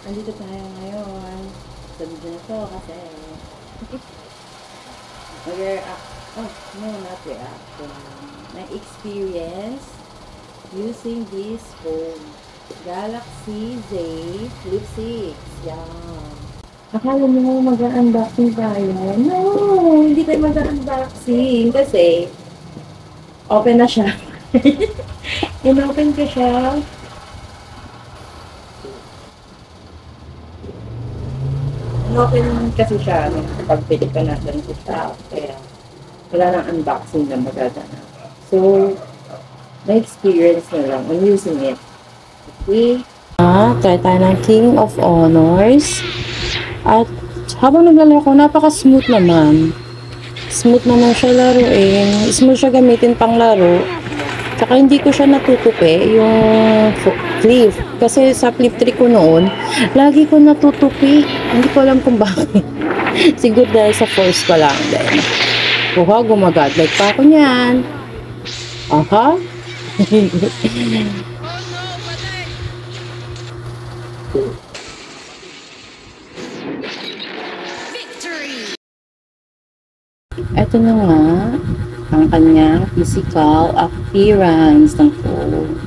Andito tayo ngayon sa video na to kasi mag-react. Oh, no, not react. My experience using this phone. Galaxy Z Flip 6. Yan. Akala mo mag-unboxing tayo? No, hindi tayo mag-unboxing kasi open na siya. In-open ko siya. In-open kasi siya nung pagpili ka natin sa shop. Kaya wala nang unboxing na magaganap. So, na-experience na lang. I'm using it. Okay. Try tayo ng King of Honors. At habang naglalaro ko, napaka-smooth naman. Smooth naman siya laruin. Smooth siya gamitin pang laro. Tsaka hindi ko siya natutupi yung flip. Kasi sa flip 3 ko noon, lagi ko natutupi. Hindi ko alam kung bakit. Siguro dahil sa force pa lang. Kuha, gumagadlag pa ako niyan. Aha. Ito na nga ang kanyang physical appearance ng phone.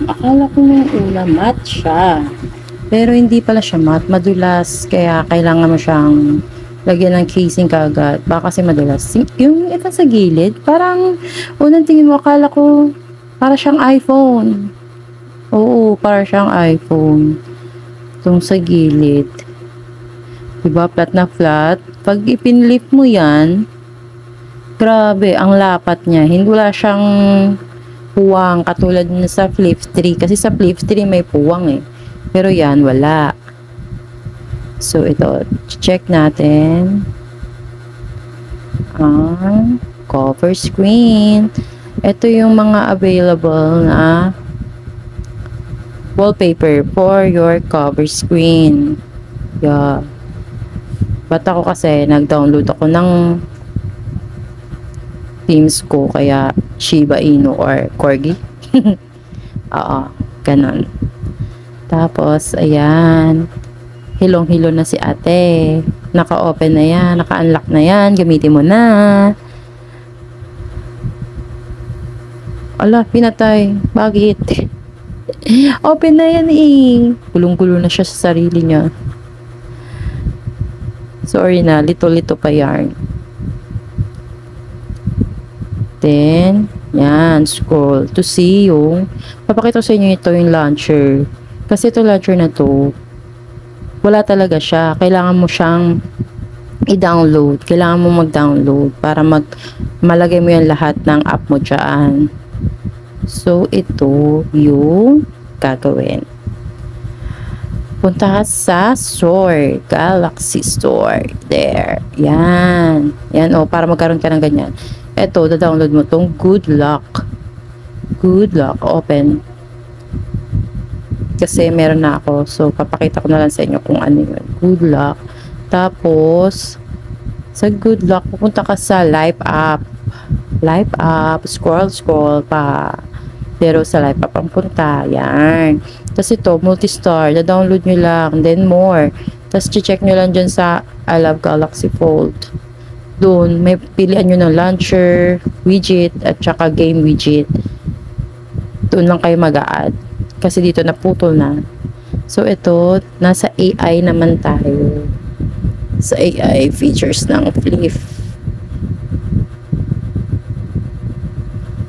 Akala ko nung una matte siya. Pero hindi pala siya matte. Madulas. Kaya kailangan mo siyang lagyan ng casing kagad. Baka kasi madulas. Yung ito sa gilid, parang unang tingin mo akala ko para siyang iPhone. Oo, para siyang iPhone. Itong sa gilid. Diba? Flat na flat. Pag ipinlip mo yan, grabe, ang lapat niya. Hindi wala siyang puwang katulad na sa Flip 3. Kasi sa Flip 3 may puwang eh. Pero yan, wala. So, ito. Check natin ang cover screen. Ito yung mga available na wallpaper for your cover screen. Yeah. Ba't ako kasi nag-download ako ng themes ko, kaya Shiba Inu or Corgi. Oo, ganun. Tapos, ayan. Hilong-hilo na si ate. Naka-open na yan, naka-unlock na yan. Gamitin mo na. Ala, pinatay. Bakit? Open na yan eh. Gulong-gulo na siya sa sarili niya. Sorry na, lito-lito pa yarn. Then, yan, scroll to see yung, papakita sa inyo ito yung launcher. Kasi ito launcher na to, wala talaga siya. Kailangan mo siyang i-download. Kailangan mo mag-download para malagay mo yung lahat ng app mo dyan. So, ito yung gagawin. Punta ka sa store. Galaxy Store. There. Yan. Yan o, para magkaroon ka ng ganyan. Ito, da-download mo tong Good Luck. Good Luck. Open. Kasi meron na ako. So, papakita ko na lang sa inyo kung ano yun. Good Luck. Tapos, sa Good Luck, pupunta ka sa Live App. Live App. Scroll pa. Pero sa Live App ang punta. Yan. Tapos ito, multi-star. Da-download nyo lang. Then more. Tapos check nyo lang dyan sa I Love Galaxy Fold. Doon, may pilihan nyo ng launcher, widget, at saka game widget. Doon lang kayo mag-a-add. Kasi dito naputol na. So ito, nasa AI naman tayo. Sa AI features ng Flip.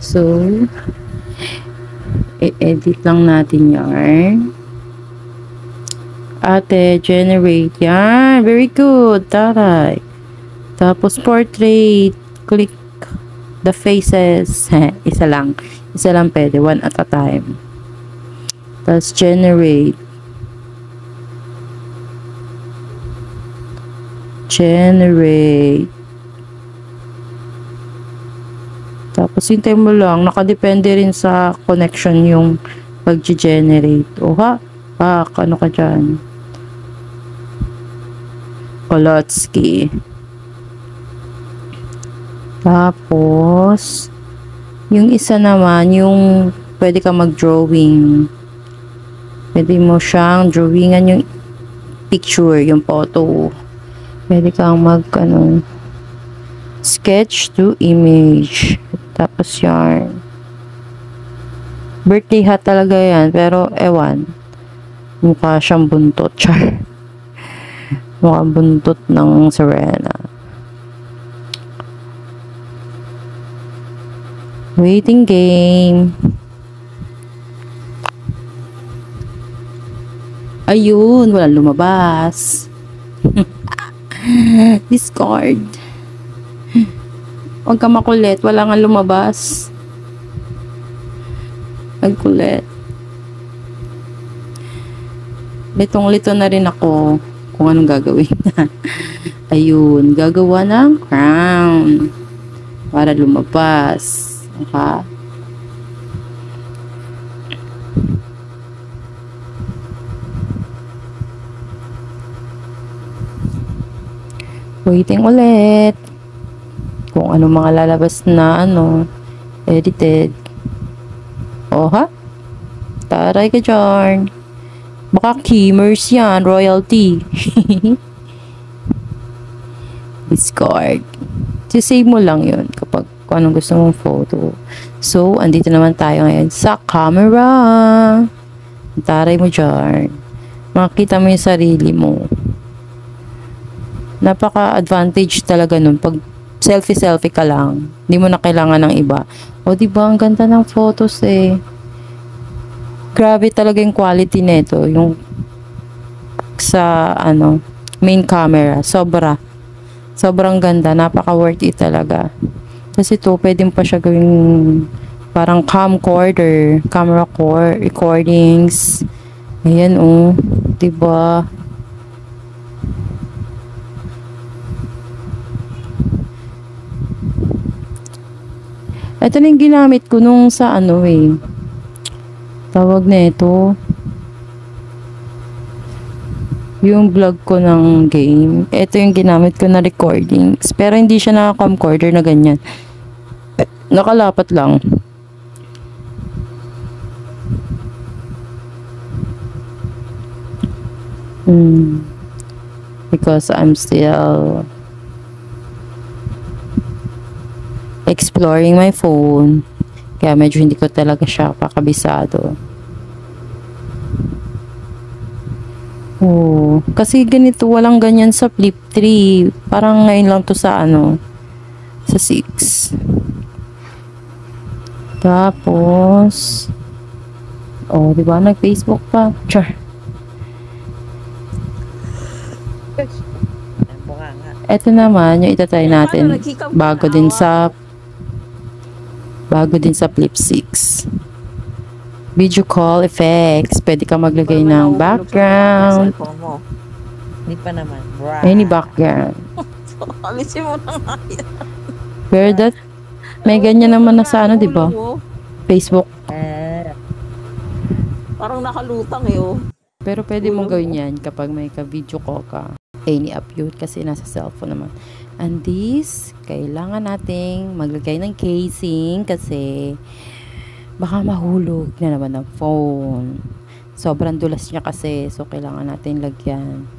So, i-edit lang natin yan. Ate, generate. Yan. Very good. Taray. Tapos, portrait. Click the faces. Isa lang. Isa lang pwede. One at a time. Tapos, generate. Generate. Tapos, hintay mo lang. Nakadepende rin sa connection yung pag-generate. O ha? Ano ka dyan? Kolotsky. Tapos, yung isa naman, yung pwede ka mag-drawing. Pwede mo siyang drawingan yung picture, yung photo. Pwede kang sketch to image. Tapos yarn. Birthday hat talaga yan, pero ewan. Mukha siyang buntot. Char. Mukha buntot ng Serena. Waiting game. Ayun, walang lumabas. Discard. Huwag ka makulit, wala nga lumabas. Nagkulit. Litong-lito na rin ako kung anong gagawin. Ayun, gagawa ng crown para lumabas. Okay? Waiting ulit kung ano mga lalabas na edited. Oh ha? Taray ka dyan. Baka Kimmers yan, royalty. Discard. Sisave mo lang yun kapag kung anong gusto mong photo. So, andito naman tayo ngayon sa camera. Taray mo dyan. Makita mo yung sarili mo. Napaka-advantage talaga nun pag selfie-selfie ka lang. Hindi mo na kailangan ng iba. O, diba? Ang ganda ng photos eh. Grabe talaga yung quality nito. Yung sa, main camera. Sobrang ganda. Napaka-worth it talaga. Kasi ito, pwede pa siya gawing parang camcorder, camera core, recordings. Ayan, oh. Diba? Ito na yung ginamit ko nung sa tawag na ito. Yung vlog ko ng game. Ito yung ginamit ko na recordings. Pero hindi siya naka-camcorder na ganyan. Nakalapat lang. Because I'm still exploring my phone. Kaya medyo hindi ko talaga siya pakabisado. Oh, kasi ganito walang ganyan sa Flip 3. Parang ngayon lang to sa sa 6. Tapos di ba nag-Facebook pa? Char. Ito naman yung itatry natin bago din sa Flip 6. Video call effects. Pwede ka maglagay ng background. Hindi pa naman. Any background. Alisin mo na nga yan. Pero may ganyan naman na sa diba? Facebook. Parang nakalutang oh. Pero pwede mong gawin yan kapag may ka-video call ka. Any upload kasi nasa cellphone naman. And this, kailangan nating maglagay ng casing kasi baka mahulog na naman ng phone. Sobrang dulas niya kasi, so kailangan natin lagyan.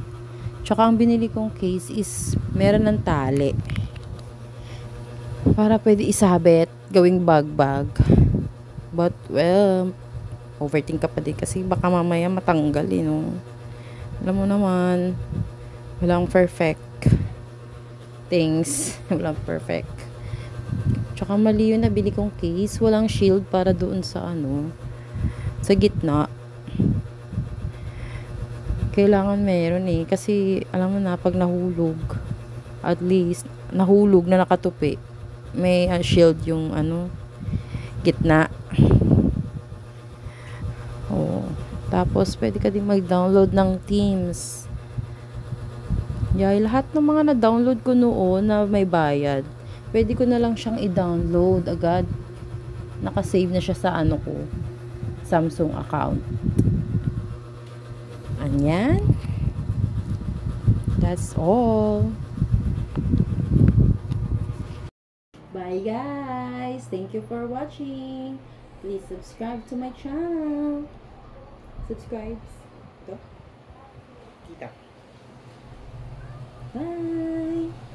Tsaka ang binili kong case is meron ng tali. Para pwede isabit, gawing bag. But, well, overthink ka pa din kasi baka mamaya matanggal Alam mo naman, walang perfect things. Walang perfect. Tsaka mali yung nabili kong case. Walang shield para doon sa sa gitna. Kailangan meron kasi alam mo na pag nahulog, at least nahulog na nakatupi, may shield yung gitna. Tapos pwede ka din mag-download ng Teams. Lahat ng mga na-download ko noon na may bayad, pwede ko na lang siyang i-download agad. Nakasave na siya sa ko, Samsung account. Anyan. That's all. Bye guys. Thank you for watching. Please subscribe to my channel. Subscribes. Ito. Kita. Bye!